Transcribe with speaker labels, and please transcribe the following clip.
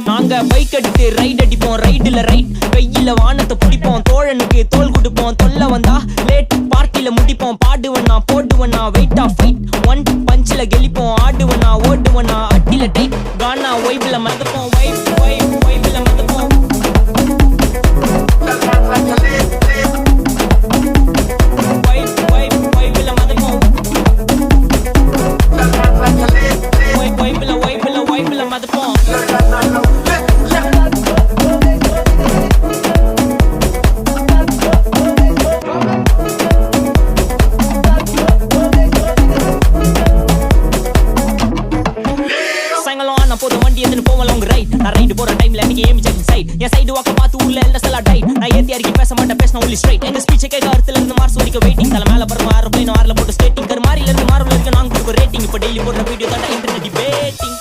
Speaker 1: நாங்க பைக் எடுத்து ரைட் அடிப்போம், ரைடுல ரைட் கையில வானத்தை பிடிப்போம், தோழனுக்கு தோல் கொடுப்போம், தொல்ல வந்தா லேட் பார்ட்டில முடிப்போம், பாடுவனா போடுவனா வெயிட் ஆஃப் ஃபைட் ஒன் பஞ்சில கெளிப்போம், ஆடுவனா ஓடுவனா அட்டில டைட் கானா வைப்ல மதப்போம், வைப்ல மதப்போம். என் சைடு வாக்க பார்த்து ஊர்ல எல்லாம் செல்லா டைட் நான் ஏத்தி அறிக்கை பேச மாட்டேன் பேசின ஒன்லி ஸ்ட்ரைட் எங்க ஸ்பீச் கேட்க அர்த்தத்துல இருந்து மார்ஸ் வரைக்கும் வெயிட்டிங் தலை மேல பரம ஆரோப்ளைன் ஆர்ல போட்டு ஸ்கேட்டிங் கர் மாரில இருந்து மார்வல இருக்கு நாங்க கொடுக்க ரேட்டிங் இப்ப டெய்லி போடுற வீடியோ தான் இன்டர்நெட் டிபேட்டிங்